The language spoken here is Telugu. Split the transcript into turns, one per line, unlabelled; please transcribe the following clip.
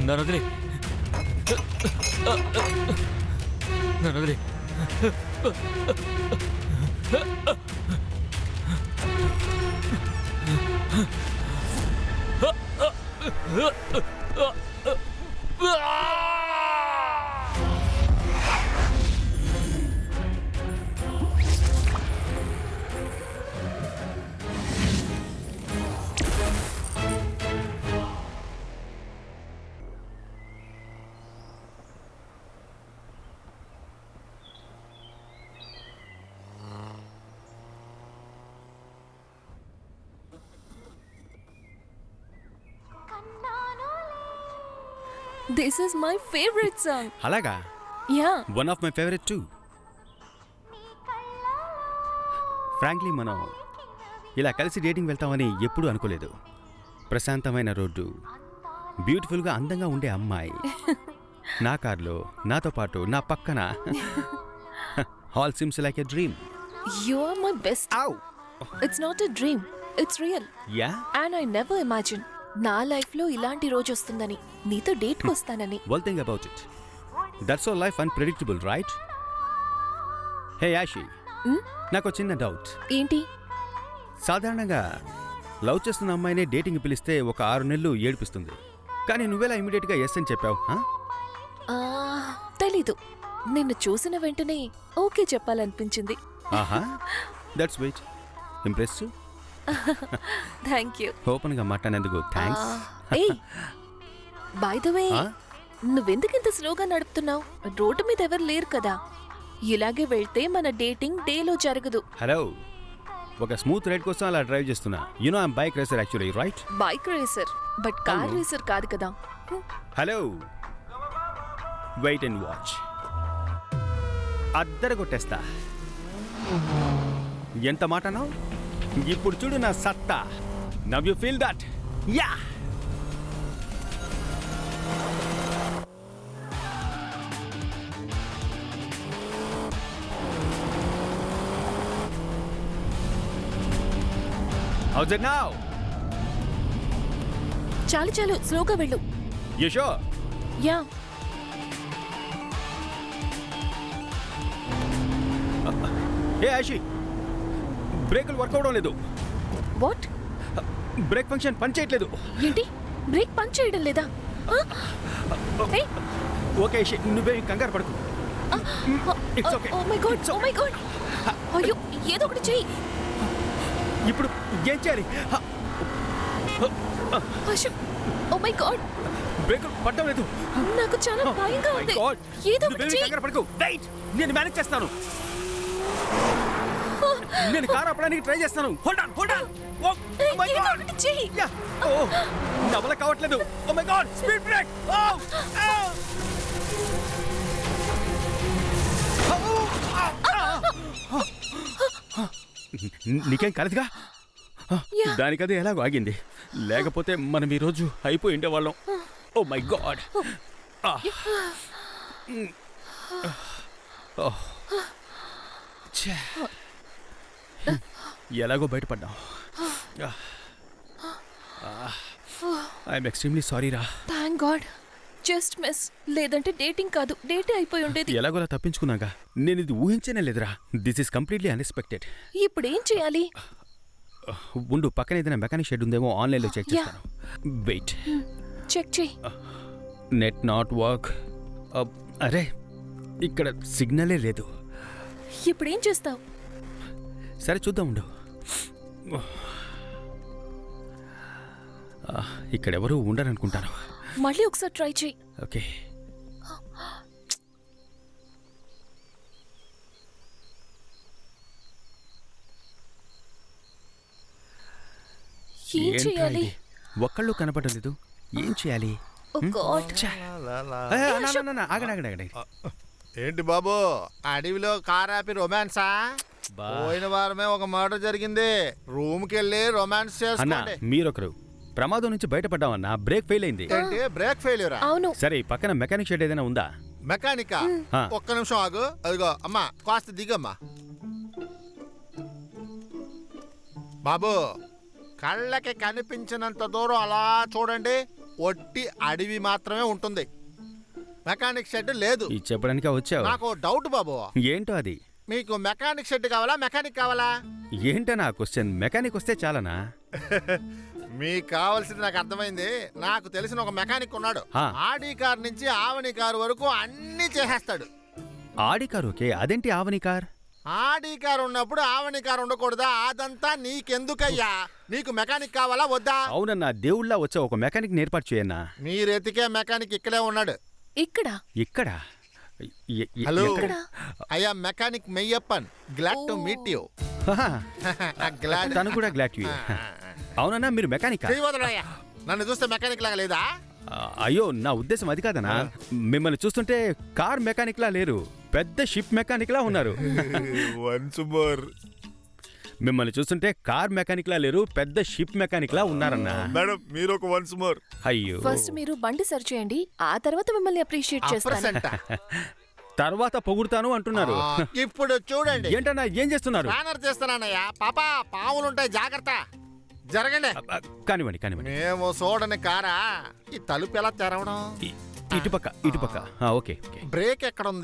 నన్ను వదిలే, నన్ను వదిలే.
This is my favorite song.
అలాగా?
Yeah.
One of my favorite too. Frankly మనం ఇలా కలిసి డేటింగ్ వెళ్తామని ఎప్పుడూ అనుకోలేదు. ప్రశాంతమైన రోడ్డు, బ్యూటిఫుల్గా అందంగా ఉండే అమ్మాయి, నా కార్లో నాతో పాటు నా పక్కన. All seems like a dream.
You are my best.
Ow!
It's not a dream. It's real.
Yeah?
And I never imagined నా లైఫ్లో ఇలాంటి రోజు వస్తుందని, నీతో డేట్కి వస్తానని.
Well, think about it. That's all life unpredictable, right? Hey, Ashi. నాకు చిన్న డౌట్.
ఏంటి?
సాధారణంగా లవ్ చేస్తున్న అమ్మాయినే డేటింగ్ పిలిస్తే ఒక 6 నెలలు ఏడిపిస్తుంది. కానీ నువ్వెలా ఇమీడియట్గా ఎస్ అని చెప్పావు?
తెలీదు, నిన్ను చూసిన వెంటనే ఓకే చెప్పాలనిపించింది.
ఆహా, that's weight. Impress.
Thank you.
ఓపెన్గా మాట్లాడేందుకు థ్యాంక్స్.
బై ద వే, నువ్వెందుకు ఇంత స్లోగా నడుపుతున్నావు? రోడ్డు మీద ఎవరు లేరు కదా. ఇలాగే వెళ్తే మన డేటింగ్ డేలో జరగదు.
హలో, ఒక స్మూత్ రైడ్ కోసం అలా డ్రైవ్ చేస్తున్నా. You know I am bike racer actually, right?
Bike racer, but car racer కాదు కదా.
Hello, wait and watch. అద్దర కొట్టేస్తా. ఎంత మాటనో? ఇప్పుడు చూడు నా సత్తా. Now you feel that? Yeah. How's it now?
చాలు చాలు, స్లోగా వెళ్ళు.
You sure?
యా.
ఏ ఆషి, బ్రేకులు వర్క్ అవడం లేదు.
వాట్?
బ్రేక్ ఫంక్షన్ పని చేయట్లేదు.
ఏంటి బ్రేక్ పని చేయడం లేదా? ఏయ్,
ఓకే ఇషి, నువ్వేం కంగారు పడకు. It's okay.
Oh my god, oh my god. అయ్యో, ఏదో ఒకటి చెయ్యి.
ఇప్పుడు ఏం చేయాలి?
అశోక్, ఓ మై గాడ్,
బ్రేకులు పట్టడం లేదు.
నాకు చాలా భయంగా
My
ఉంది.
God.
ఏదో ఒకటి
నువ్వేమీ
చెయ్యి.
కంగారు పడకు. Wait, నేను మేనేజ్ చేస్తాను. నేను కారు ఆపడానికి ట్రై చేస్తాను. Hold on, hold on. Oh my
ఏదో
గాడ్.
ఒకటి చెయ్యి.
ఓ నా వల్ల కావట్లేదు. Oh my god, speed brake. నీకేం కలదుగా?
Yeah.
దానికదే ఎలాగో ఆగింది. లేకపోతే మనం ఈరోజు అయిపోయి ఉండేవాళ్ళం. Oh my god. ఎలాగో బయటపడ్డాం. ఐఎమ్ ఎక్స్ట్రీమ్లీ సారీ రా.
Thank god, just miss. లేదంటే డేటింగ్ కాదు, డేటే అయిపోయి ఉండేది.
ఎలాగోలా తప్పించుకున్నాగా. నేను ఇది ఊహించనే లేదురా. This is completely unexpected.
ఇప్పుడు ఏం చేయాలి?
ఉండు, పక్కన ఏదైనా మెకానిక్ షెడ్ ఉందేమో ఆన్లైన్లో చెక్
Yeah.
చేస్తాను. వెయిట్.
చెక్ చెయ్యి.
Net not work. అరే, ఇక్కడ సిగ్నలే లేదు.
ఇప్పుడు ఏం చేస్తావు?
సరే చూద్దాం, ఉండు. ఇక్కడెవరూ ఉండరనుకుంటాను.
మళ్ళీ ఒకసారి ట్రై చెయ్యి.
ఓకే.
ఏం
ఏంట్రా
చేయాలి?
ఇది? ఒక్కళ్ళు కనపడలేదు. ఏం చేయాలి?
ఓ గాడ్.
ఆగండి.
ఏంటి బాబు, అడవిలో కార్ ఆపి రొమాన్సా? పోయిన వారమే ఒక మర్డర్ జరిగింది. రూమ్ కి వెళ్ళి రొమాన్స్
అన్నా,
చేసుకోండి.
మీరొకరు. ప్రమాదం నుంచి బయటపడ్డామన్నా. బ్రేక్ ఫెయిల్ అయింది.
ఏంటి బ్రేక్ ఫెయిల్యూరా?
అవును.
సరే, ఈ పక్కన మెకానిక్ షెడ్ ఏదైనా ఉందా?
మెకానికా?
ఆ.
ఒక్క నిమిషం ఆగు. అదిగో అమ్మా, కాస్త దిగమ్మా. బాబు, కళ్ళకి కనిపించినంత దూరం అలా చూడండి. ఒట్టి అడవి మాత్రమే ఉంటుంది. మెకానిక్ షెడ్ లేదు.
ఈ చెప్పడానికే వచ్చావు?
నాకు డౌట్ బాబు.
ఏంటో అది?
మీకు మెకానిక్ షెడ్ కావాలా, మెకానిక్ కావాలా?
ఏంటనా క్వశ్చన్? మెకానిక్ వస్తే చాలనా?
మీకు కావాల్సింది నాకు అర్థమైంది. నాకు తెలిసిన ఒక మెకానిక్ ఉన్నాడు.
ఆ.
ఆడి కార్ నుంచి ఆవని కారు వరకు అన్ని చేసేస్తాడు.
ఆడి కార్ ఓకే, అదేంటి ఆవని కార్?
ఆడి కారు ఉన్నప్పుడు ఆవని కారు ఉండకూడదా? అదంతా నీకెందుకయ్యా? నీకు మెకానిక్ కావాలా వద్దా?
అవునన్నా, దేవుళ్ళ వచ్చే ఒక మెకానిక్ ఏర్పాటు చేయన్నా.
మీరెతికే మెకానిక్ ఇక్కడే ఉన్నాడు.
ఇక్కడ
ఇక్కడ?
హలో,
ఎక్కడ?
I am mechanic Meiyappan. Glad to meet you. Glad.
తను కూడా గ్లాడ్ టు. అవునన్నా, మీరు మెకానిక్?
నన్ను చూస్తే మెకానిక్ లాగా లేదా?
అయ్యో, నా ఉద్దేశం అది కాదనా. మిమ్మల్ని చూస్తుంటే కార్ మెకానిక్ లా లేరు, పెద్ద షిప్ మెకానిక్ లా ఉన్నారు.
Once more.
మిమ్మల్ని చూస్తుంటే కార్ మెకానిక్ లా లేరు, పెద్ద షిప్ మెకానిక్ లా ఉన్నారన్నా.
మేడం, మీరు ఒక వన్స్ మోర్.
అయ్యో,
ఫస్ట్ మీరు బండి సరి చేయండి, ఆ తర్వాత మిమ్మల్ని అప్రిషియేట్ చేస్తాను.
తర్వాత పొగుడుతాను అంటున్నారు.
ఇప్పుడు చూడండి.
ఏంటన్నా, ఏం చేస్తున్నారు?
బ్యానర్ చేస్తానన్నయ్యా. పాపా, పావులుంటాయి, జాగ్రత్త. జరగండి.
కానివ్వండి.
మేము చూడని కారా. ఈ తలుపు ఎలా తెరవడం?
ఇటుపక్క. ఓకే.
బ్రేక్ ఎక్కడ ఉంది?